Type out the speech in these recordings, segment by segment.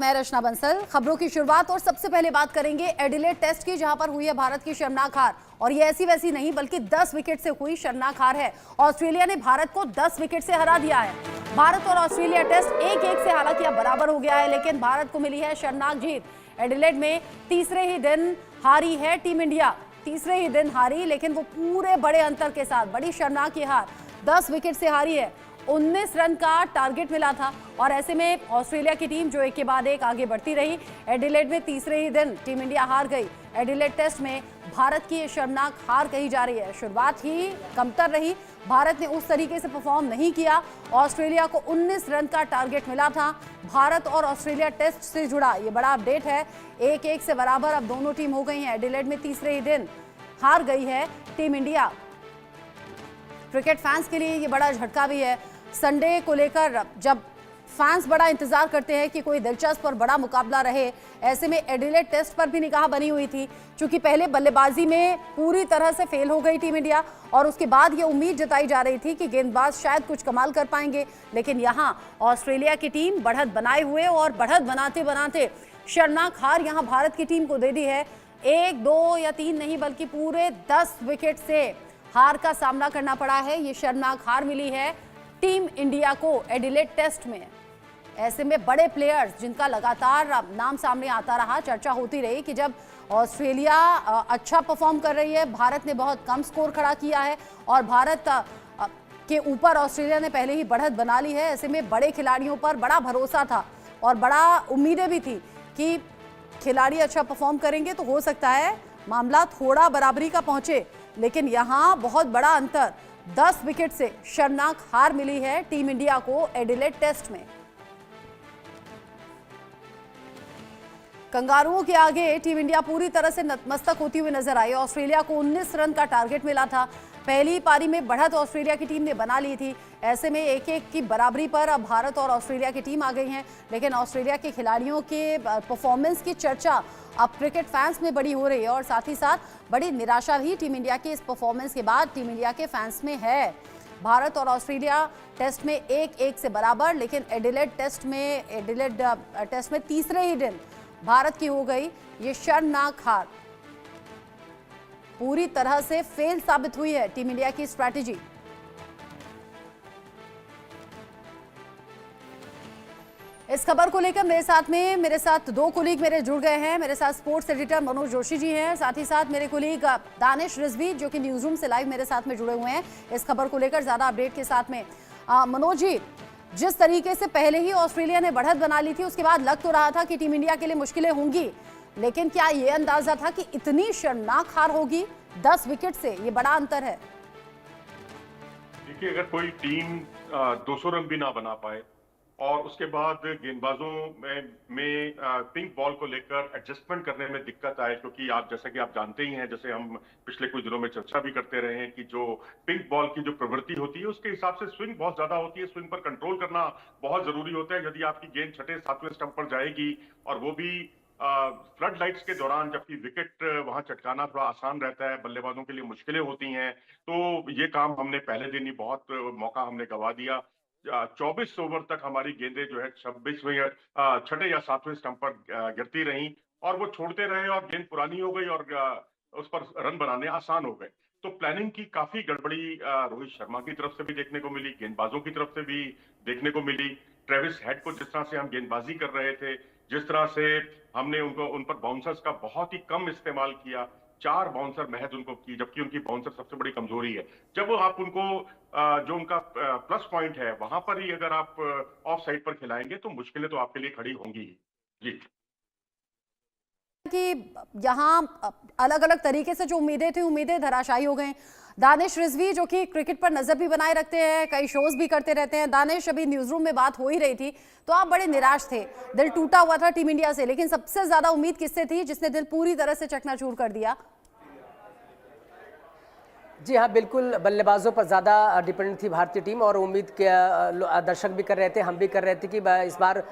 मैं रचना बंसल। खबरों की शुरुआत और सबसे पहले बात करेंगे एडिलेड टेस्ट की, जहां पर हुई है भारत की शर्मनाक हार। और ये ऐसी वैसी नहीं बल्कि 10 विकेट से हुई शर्मनाक हार है। ऑस्ट्रेलिया ने भारत को 10 विकेट से हरा दिया है। भारत और ऑस्ट्रेलिया टेस्ट 1-1 से हालांकि अब बराबर हो गया है, लेकिन भारत को मिली है शर्मनाक जीत। एडिलेड में तीसरे ही दिन हारी है टीम इंडिया। तीसरे ही दिन हारी, लेकिन वो पूरे बड़े अंतर के साथ बड़ी शर्मनाक ये हार 10 विकेट से हारी है। 19 रन का टारगेट मिला था और ऐसे में ऑस्ट्रेलिया की टीम जो एक के बाद एक आगे बढ़ती रही। एडिलेड में तीसरे ही दिन टीम इंडिया हार गई। एडिलेड टेस्ट में भारत की ये शर्मनाक हार कही जा रही है। शुरुआत ही कमतर रही, भारत ने उस तरीके से परफॉर्म नहीं किया। ऑस्ट्रेलिया को 19 रन का टारगेट मिला था। भारत और ऑस्ट्रेलिया टेस्ट से जुड़ा ये बड़ा अपडेट है। 1-1 से बराबर अब दोनों टीम हो गई हैं। एडिलेड में तीसरे ही दिन हार गई है टीम इंडिया। क्रिकेट फैंस के लिए ये बड़ा झटका भी है। संडे को लेकर जब फैंस बड़ा इंतजार करते हैं कि कोई दिलचस्प और बड़ा मुकाबला रहे, ऐसे में एडिलेड टेस्ट पर भी निगाह बनी हुई थी। क्योंकि पहले बल्लेबाजी में पूरी तरह से फेल हो गई टीम इंडिया और उसके बाद ये उम्मीद जताई जा रही थी कि गेंदबाज शायद कुछ कमाल कर पाएंगे, लेकिन यहाँ ऑस्ट्रेलिया की टीम बढ़त बनाए हुए और बढ़त बनाते बनाते शर्मनाक हार यहाँ भारत की टीम को दे दी है। 1, 2 या 3 नहीं बल्कि पूरे 10 विकेट से हार का सामना करना पड़ा है। ये शर्मनाक हार मिली है टीम इंडिया को एडिलेड टेस्ट में। ऐसे में बड़े प्लेयर्स जिनका लगातार नाम सामने आता रहा, चर्चा होती रही कि जब ऑस्ट्रेलिया अच्छा परफॉर्म कर रही है, भारत ने बहुत कम स्कोर खड़ा किया है और भारत के ऊपर ऑस्ट्रेलिया ने पहले ही बढ़त बना ली है। ऐसे में बड़े खिलाड़ियों पर बड़ा भरोसा था और बड़ा उम्मीदें भी थी कि खिलाड़ी अच्छा परफॉर्म करेंगे तो हो सकता है मामला थोड़ा बराबरी का पहुंचे, लेकिन यहाँ बहुत बड़ा अंतर 10 विकेट से शर्मनाक हार मिली है टीम इंडिया को एडिलेड टेस्ट में। कंगारुओं के आगे टीम इंडिया पूरी तरह से नतमस्तक होती हुई नजर आई। ऑस्ट्रेलिया को 19 रन का टारगेट मिला था। पहली पारी में बढ़त ऑस्ट्रेलिया की टीम ने बना ली थी। ऐसे में 1-1 की बराबरी पर अब भारत और ऑस्ट्रेलिया की टीम आ गई हैं, लेकिन ऑस्ट्रेलिया के खिलाड़ियों के परफॉर्मेंस की चर्चा अब क्रिकेट फैंस में बड़ी हो रही है और साथ ही साथ बड़ी निराशा भी टीम इंडिया के इस परफॉर्मेंस के बाद टीम इंडिया के फैंस में है। भारत और ऑस्ट्रेलिया टेस्ट में 1-1 से बराबर, लेकिन एडिलेड टेस्ट में तीसरे ही दिन भारत की हो गई ये शर्मनाक हार। पूरी तरह से फेल साबित हुई है टीम इंडिया की स्ट्रैटेजी। इस खबर को लेकर मेरे साथ 2 कोलीग मेरे जुड़ गए हैं। मेरे साथ स्पोर्ट्स एडिटर मनोज जोशी जी हैं, साथ ही साथ मेरे कोलीग दानिश रिजवी जो कि न्यूज रूम से लाइव मेरे साथ में जुड़े हुए हैं इस खबर को लेकर ज्यादा अपडेट के साथ में। मनोज जी, जिस तरीके से पहले ही ऑस्ट्रेलिया ने बढ़त बना ली थी, उसके बाद लग तो रहा था कि टीम इंडिया के लिए मुश्किलें होंगी, लेकिन क्या ये अंदाजा था कि इतनी शर्मनाक हार होगी? 10 विकेट से ये बड़ा अंतर है। देखिए, अगर कोई टीम 200 रन भी ना बना पाए और उसके बाद गेंदबाजों में पिंक बॉल को लेकर एडजस्टमेंट करने में दिक्कत आए, क्योंकि आप जैसा कि आप जानते ही हैं, जैसे हम पिछले कुछ दिनों में चर्चा भी करते रहे हैं कि जो पिंक बॉल की जो प्रवृत्ति होती है उसके हिसाब से स्विंग बहुत ज्यादा होती है। स्विंग पर कंट्रोल करना बहुत जरूरी होता है। यदि आपकी गेंद 6-7वें स्टंप पर जाएगी और वो भी फ्लड लाइट्स के दौरान, जबकि विकेट वहां चटकाना थोड़ा आसान रहता है, बल्लेबाजों के लिए मुश्किलें होती हैं, तो ये काम हमने पहले दिन ही बहुत मौका हमने गंवा दिया। 24 ओवर तक हमारी गेंदें जो है 26वें या 6 या 7वें स्टंप पर गिरती रहीं और वो छोड़ते रहे और गेंद पुरानी हो गई और उस पर रन बनाने आसान हो गए। तो प्लानिंग की काफी गड़बड़ी रोहित शर्मा की तरफ से भी देखने को मिली, गेंदबाजों की तरफ से भी देखने को मिली। ट्रेविस हेड को जिस तरह से हम गेंदबाजी कर रहे थे, जिस तरह से हमने उन पर बाउंसर्स का बहुत ही कम इस्तेमाल किया, 4 बाउंसर महज उनको की, जबकि उनकी बाउंसर सबसे बड़ी कमजोरी है। जब आप उनको जो उनका प्लस पॉइंट है वहां पर ही अगर आप ऑफ साइड पर खिलाएंगे तो मुश्किलें तो आपके लिए खड़ी होंगी ही। जी, कि यहाँ अलग अलग तरीके से जो उम्मीदें थी, उम्मीदें धराशायी हो गई। दानिश रिजवी जो कि क्रिकेट पर नजर भी बनाए रखते हैं, कई शोज भी करते रहते हैं। दानिश, अभी न्यूज रूम में बात हो ही रही थी तो आप बड़े निराश थे, दिल टूटा हुआ था टीम इंडिया से, लेकिन सबसे ज्यादा उम्मीद किससे थी जिसने दिल पूरी तरह से चकनाचूर कर दिया? जी हाँ, बिल्कुल बल्लेबाजों पर ज़्यादा डिपेंडेंट थी भारतीय टीम और उम्मीद के दर्शक भी कर रहे थे, हम भी कर रहे थे कि इस बार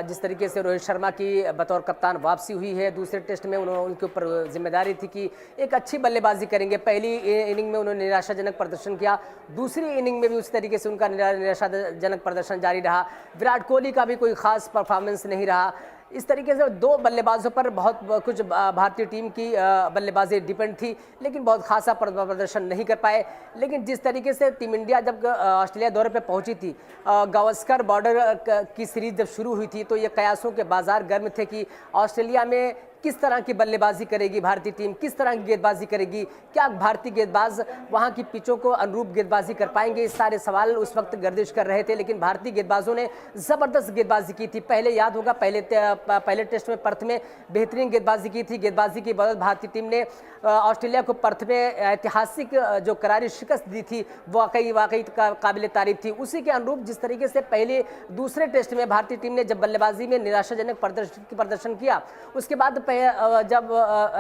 जिस तरीके से रोहित शर्मा की बतौर कप्तान वापसी हुई है, दूसरे टेस्ट में उनके ऊपर जिम्मेदारी थी कि एक अच्छी बल्लेबाजी करेंगे। पहली इनिंग में उन्होंने निराशाजनक प्रदर्शन किया, दूसरी इनिंग में भी उस तरीके से उनका निराशाजनक प्रदर्शन जारी रहा। विराट कोहली का भी कोई खास परफॉर्मेंस नहीं रहा। इस तरीके से दो बल्लेबाजों पर बहुत कुछ भारतीय टीम की बल्लेबाजी डिपेंड थी, लेकिन बहुत खासा प्रदर्शन नहीं कर पाए। लेकिन जिस तरीके से टीम इंडिया जब ऑस्ट्रेलिया दौरे पर पहुंची थी, गावस्कर बॉर्डर की सीरीज जब शुरू हुई थी, तो ये कयासों के बाजार गर्म थे कि ऑस्ट्रेलिया में किस तरह की बल्लेबाजी करेगी भारतीय टीम, किस तरह की गेंदबाजी करेगी, क्या भारतीय गेंदबाज वहां की पिचों को अनुरूप गेंदबाजी कर पाएंगे। इस सारे सवाल उस वक्त गर्दिश कर रहे थे, लेकिन भारतीय गेंदबाजों ने जबरदस्त गेंदबाजी की थी। पहले याद होगा, पहले टेस्ट में पर्थ में बेहतरीन गेंदबाजी की थी। गेंदबाजी की बदौलत भारतीय टीम ने ऑस्ट्रेलिया को पर्थ में ऐतिहासिक जो करारी शिकस्त दी थी, वाकई काबिल तारीफ थी। उसी के अनुरूप जिस तरीके से पहले दूसरे टेस्ट में भारतीय टीम ने जब बल्लेबाजी में निराशाजनक प्रदर्शन किया, उसके बाद जब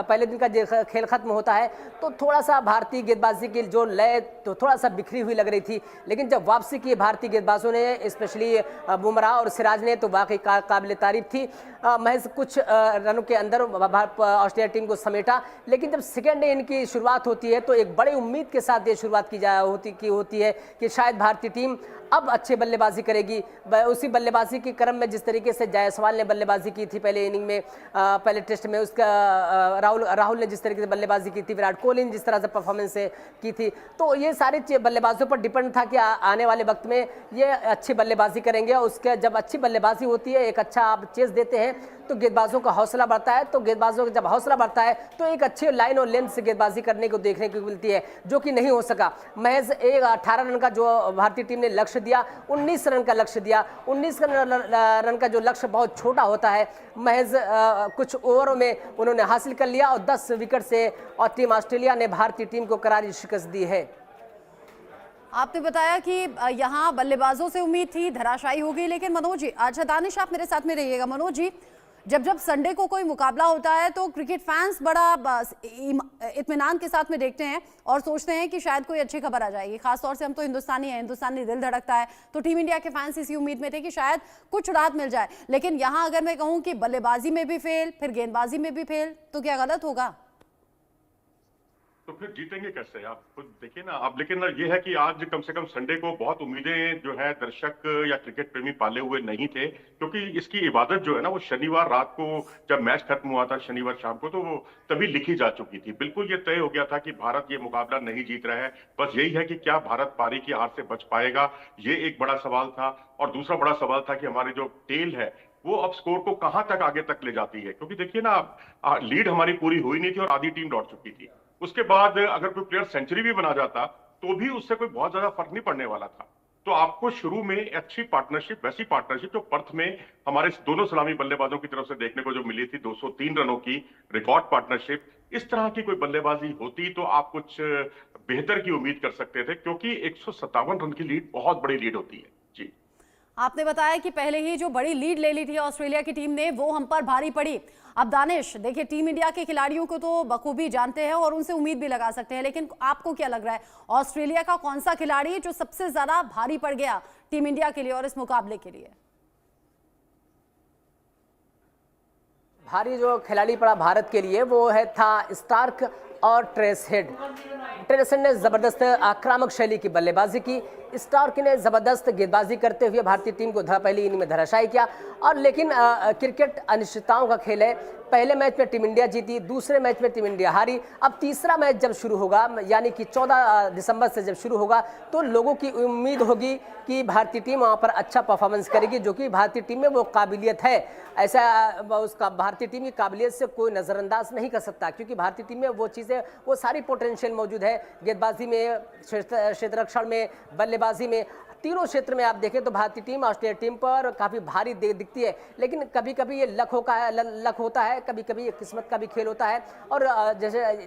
पहले दिन का खेल खत्म होता है तो थोड़ा सा भारतीय गेंदबाजी की जो लय तो थोड़ा सा बिखरी हुई लग रही थी। लेकिन जब वापसी की भारतीय गेंदबाजों ने, स्पेशली बुमराह और सिराज ने, तो वाकई काबिल तारीफ थी। महज कुछ रनों के अंदर ऑस्ट्रेलिया टीम को समेटा। लेकिन जब सेकेंड डे इनकी शुरुआत होती है तो एक बड़ी उम्मीद के साथ ये शुरुआत की होती है कि शायद भारतीय टीम अब अच्छे बल्लेबाजी करेगी। उसी बल्लेबाजी के क्रम में जिस तरीके से जायसवाल ने बल्लेबाजी की थी पहले इनिंग में, पहले टेस्ट में, उसका राहुल ने जिस तरीके से बल्लेबाजी की थी, विराट कोहली ने जिस तरह से परफॉर्मेंस की थी, तो ये सारे बल्लेबाजों पर डिपेंड था कि आने वाले वक्त में ये अच्छी बल्लेबाजी करेंगे। और उसके जब अच्छी बल्लेबाजी होती है, एक अच्छा आप चेस देते हैं, तो गेंदबाजों का हौसला बढ़ता है। तो गेंदबाजों का जब हौसला बढ़ता है तो एक अच्छे लाइन और लेंथ से गेंदबाजी करने को देखने को मिलती है, जो कि नहीं हो सका। महज 18 रन का जो भारतीय टीम ने लक्ष्य दिया, 19 रन का लक्ष्य दिया। 19 रन का जो लक्ष्य बहुत छोटा होता है, महज कुछ ओवरों में उन्होंने हासिल कर लिया और 10 विकेट से और टीम ऑस्ट्रेलिया ने भारतीय टीम को करारी शिकस्त दी है। आपने बताया कि यहाँ बल्लेबाजों से उम्मीद थी, धराशायी हो गई। लेकिन मनोज जी, अच्छा दानिश आप मेरे साथ में रहिएगा। मनोज जी, जब संडे को कोई मुकाबला होता है तो क्रिकेट फैंस बड़ा इत्मीनान के साथ में देखते हैं और सोचते हैं कि शायद कोई अच्छी खबर आ जाएगी। खासतौर से हम तो हिंदुस्तानी हैं, हिंदुस्तानी दिल धड़कता है, तो टीम इंडिया के फैंस इसी उम्मीद में थे कि शायद कुछ राहत मिल जाए। लेकिन यहाँ अगर मैं कहूँ कि बल्लेबाजी में भी फेल, फिर गेंदबाजी में भी फेल, तो क्या गलत होगा? तो फिर जीतेंगे कैसे? आप खुद देखिए ना। अब लेकिन ये है कि आज कम से कम संडे को बहुत उम्मीदें जो है दर्शक या क्रिकेट प्रेमी पाले हुए नहीं थे, क्योंकि इसकी इबादत जो है ना वो शनिवार रात को जब मैच खत्म हुआ था, शनिवार शाम को, तो वो तभी लिखी जा चुकी थी। बिल्कुल ये तय हो गया था कि भारत ये मुकाबला नहीं जीत रहा है। बस यही है कि क्या भारत पारी की हार से बच पाएगा, ये एक बड़ा सवाल था। और दूसरा बड़ा सवाल था कि हमारी जो टेल है वो अब स्कोर को कहां तक आगे तक ले जाती है, क्योंकि देखिए ना, लीड हमारी पूरी हुई नहीं थी और आधी टीम लौट चुकी थी। उसके बाद अगर कोई प्लेयर सेंचुरी भी बना जाता तो भी उससे कोई बहुत ज्यादा फर्क नहीं पड़ने वाला था। तो आपको शुरू में अच्छी पार्टनरशिप, वैसी पार्टनरशिप जो पर्थ में हमारे दोनों सलामी बल्लेबाजों की तरफ से देखने को जो मिली थी, 203 रनों की रिकॉर्ड पार्टनरशिप, इस तरह की कोई बल्लेबाजी होती तो आप कुछ बेहतर की उम्मीद कर सकते थे, क्योंकि 157 रन की लीड बहुत बड़ी लीड होती है। जी, आपने बताया कि पहले ही जो बड़ी लीड ले ली थी ऑस्ट्रेलिया की टीम ने, वो हम पर भारी पड़ी। अब दानिश, देखिए टीम इंडिया के खिलाड़ियों को तो बखूबी जानते हैं और उनसे उम्मीद भी लगा सकते हैं, लेकिन आपको क्या लग रहा है, ऑस्ट्रेलिया का कौन सा खिलाड़ी जो सबसे ज्यादा भारी पड़ गया टीम इंडिया के लिए और इस मुकाबले के लिए? भारी जो खिलाड़ी पड़ा भारत के लिए वो था स्टार्क और ट्रेस हेड। ट्रेस हेड ने जबरदस्त आक्रामक शैली की बल्लेबाजी की। स्टार्क ने जबरदस्त गेंदबाजी करते हुए भारतीय टीम को पहली इनिंग में धराशायी किया। और लेकिन क्रिकेट अनिश्चितताओं का खेल है। पहले मैच में टीम इंडिया जीती, दूसरे मैच में टीम इंडिया हारी। अब तीसरा मैच जब शुरू होगा, यानी कि 14 दिसंबर से जब शुरू होगा, तो लोगों की उम्मीद होगी कि भारतीय टीम वहाँ पर अच्छा परफॉर्मेंस करेगी, जो कि भारतीय टीम में वो काबिलियत है। ऐसा उसका भारतीय टीम की काबिलियत से कोई नज़रअंदाज नहीं कर सकता, क्योंकि भारतीय टीम में वो चीज़ें, वो सारी पोटेंशियल मौजूद है। गेंदबाजी में, क्षेत्ररक्षण में, बल्लेबाजी में, तीनों क्षेत्र में आप देखें तो भारतीय टीम ऑस्ट्रेलिया टीम पर काफ़ी भारी दिखती है। लेकिन कभी कभी ये लक होता है, कभी कभी ये किस्मत का भी खेल होता है। और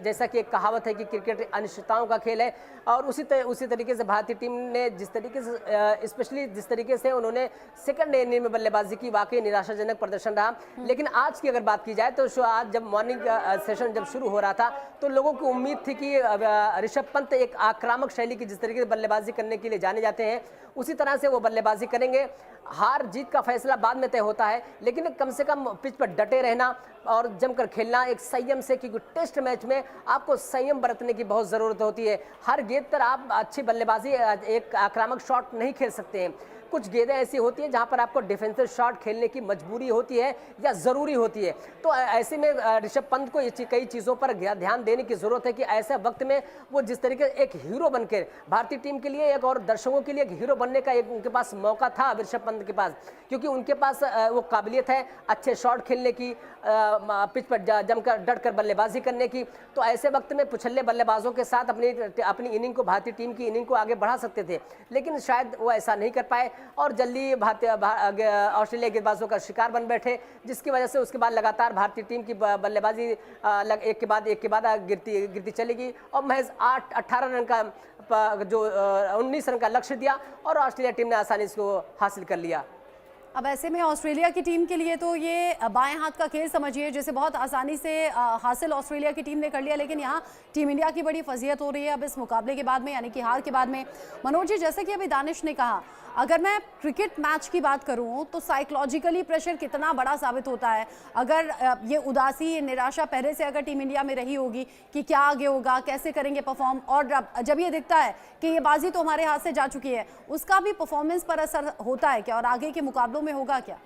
जैसा कि एक कहावत है कि क्रिकेट अनिश्चितताओं का खेल है, और उसी तरीके से भारतीय टीम ने जिस तरीके से, स्पेशली जिस तरीके से उन्होंने सेकंड इनिंग में बल्लेबाजी की, वाकई निराशाजनक प्रदर्शन रहा। लेकिन आज की अगर बात की जाए तो आज जब मॉर्निंग सेशन जब शुरू हो रहा था तो लोगों को उम्मीद थी कि ऋषभ पंत एक आक्रामक शैली की जिस तरीके से बल्लेबाजी करने के लिए जाने जाते हैं, उसी तरह से वो बल्लेबाजी करेंगे। हार जीत का फैसला बाद में तय होता है, लेकिन कम से कम पिच पर डटे रहना और जमकर खेलना एक संयम से, क्योंकि टेस्ट मैच में आपको संयम बरतने की बहुत ज़रूरत होती है। हर गेंद पर आप अच्छी बल्लेबाजी, एक आक्रामक शॉट नहीं खेल सकते हैं। कुछ गेंदें ऐसी होती हैं जहां पर आपको डिफेंसिव शॉट खेलने की मजबूरी होती है या ज़रूरी होती है। तो ऐसे में ऋषभ पंत को कई चीज़ों पर ध्यान देने की ज़रूरत है कि ऐसे वक्त में वो जिस तरीके से एक हीरो बनकर भारतीय टीम के लिए एक और दर्शकों के लिए एक हीरो बनने का एक उनके पास मौका था ऋषभ पंत के पास, क्योंकि उनके पास वो काबिलियत है अच्छे शॉट खेलने की, पिच पर जमकर डटकर बल्लेबाजी करने की। तो ऐसे वक्त में पिछले बल्लेबाजों के साथ अपनी इनिंग को, भारतीय टीम की इनिंग को आगे बढ़ा सकते थे, लेकिन शायद वो ऐसा नहीं कर पाए और जल्दी ऑस्ट्रेलिया गेंदबाजों का शिकार बन बैठे, जिसकी वजह से उसके बाद लगातार भारतीय टीम की बल्लेबाजी एक के बाद गिरती चलेगी और महज 18 रन का जो 19 रन का लक्ष्य दिया और ऑस्ट्रेलिया टीम ने आसानी से इसको हासिल कर लिया। अब ऐसे में ऑस्ट्रेलिया की टीम के लिए तो ये बाएं हाथ का खेल समझिए, जिसे बहुत आसानी से हासिल ऑस्ट्रेलिया की टीम ने कर लिया, लेकिन यहाँ टीम इंडिया की बड़ी फजीहत हो रही है अब इस मुकाबले के बाद में, यानी कि हार के बाद में। मनोज जी, जैसे कि अभी दानिश ने कहा, अगर मैं क्रिकेट मैच की बात करूं तो साइकोलॉजिकली प्रेशर कितना बड़ा साबित होता है। अगर ये उदासी, ये निराशा पहले से अगर टीम इंडिया में रही होगी कि क्या आगे होगा, कैसे करेंगे परफॉर्म, और जब ये दिखता है कि ये बाजी तो हमारे हाथ से जा चुकी है, उसका भी परफॉर्मेंस पर असर होता है क्या और आगे के मुकाबलों में होगा क्या?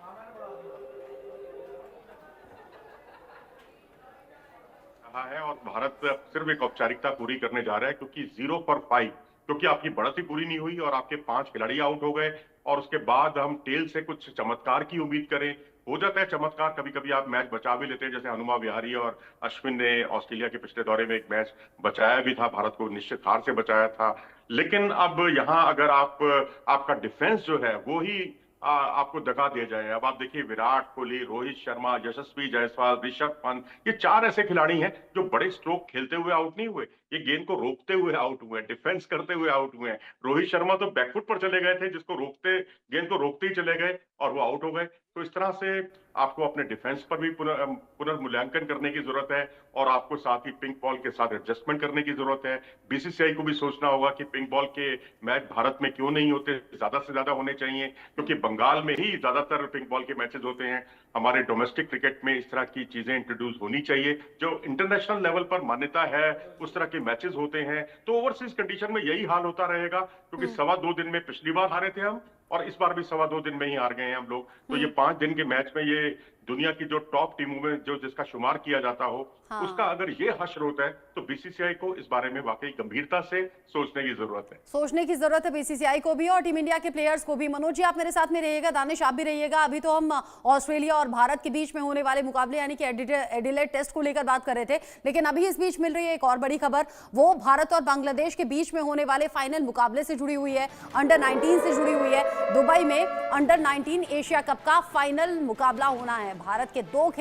है और भारत सिर्फ एक औपचारिकता पूरी करने जा रहा है, क्योंकि 0 पर 5, क्योंकि आपकी बढ़त पूरी नहीं हुई और आपके 5 खिलाड़ी आउट हो गए और उसके बाद हम टेल से कुछ चमत्कार की उम्मीद करें। हो जाता है चमत्कार, कभी कभी आप मैच बचा भी लेते हैं, जैसे हनुमा विहारी और अश्विन ने ऑस्ट्रेलिया के पिछले दौरे में एक मैच बचाया भी था, भारत को निश्चित हार से बचाया था। लेकिन अब यहाँ अगर आपका डिफेंस जो है वो ही आपको दगा दिया जाए। अब आप देखिए, विराट कोहली, रोहित शर्मा, यशस्वी जायसवाल, ऋषभ पंत, ये 4 ऐसे खिलाड़ी हैं जो बड़े स्ट्रोक खेलते हुए आउट नहीं हुए, ये गेंद को रोकते हुए आउट हुए, डिफेंस करते हुए आउट हुए हैं। रोहित शर्मा तो बैकफुट पर चले गए थे, जिसको गेंद को रोकते ही चले गए और वो आउट हो गए। तो इस तरह से आपको अपने डिफेंस पर भी पुनर्मूल्यांकन करने की जरूरत है और आपको साथ ही पिंक बॉल के साथ एडजस्टमेंट करने की जरूरत है। बीसीसीआई को भी सोचना होगा कि पिंक बॉल के मैच भारत में क्यों नहीं होते, ज्यादा से ज्यादा होने चाहिए, क्योंकि बंगाल में ही ज्यादातर पिंक बॉल के मैचेस होते हैं। हमारे डोमेस्टिक क्रिकेट में इस तरह की चीजें इंट्रोड्यूस होनी चाहिए, जो इंटरनेशनल लेवल पर मान्यता है उस तरह के मैचेस होते हैं। तो ओवरसीज कंडीशन में यही हाल होता रहेगा, क्योंकि 2.25 दिन में पिछली बार हारे थे हम और इस बार भी 2.25 दिन में ही हार गए हैं हम लोग। तो ये 5 दिन के मैच में ये दुनिया की जो टॉप टीमों में जिसका शुमार किया जाता हो, हाँ। उसका अगर ये हश्र होता है तो बीसीसीआई को इस बारे में वाकई गंभीरता से सोचने की जरूरत है। सोचने की जरूरत है बीसीसीआई को भी और टीम इंडिया के प्लेयर्स को भी। मनोज जी, आप मेरे साथ में रहिएगा, दानिश आप भी रहिएगा। अभी तो हम ऑस्ट्रेलिया और भारत के बीच में होने वाले मुकाबले यानी कि एडिलेड टेस्ट को लेकर बात कर रहे थे, लेकिन अभी इस बीच मिल रही है एक और बड़ी खबर, वो भारत और बांग्लादेश के बीच में होने वाले फाइनल मुकाबले से जुड़ी हुई है, अंडर 19 से जुड़ी हुई है। दुबई में अंडर 19 एशिया कप का फाइनल मुकाबला होना है। भारत के 2 खिलाड़ी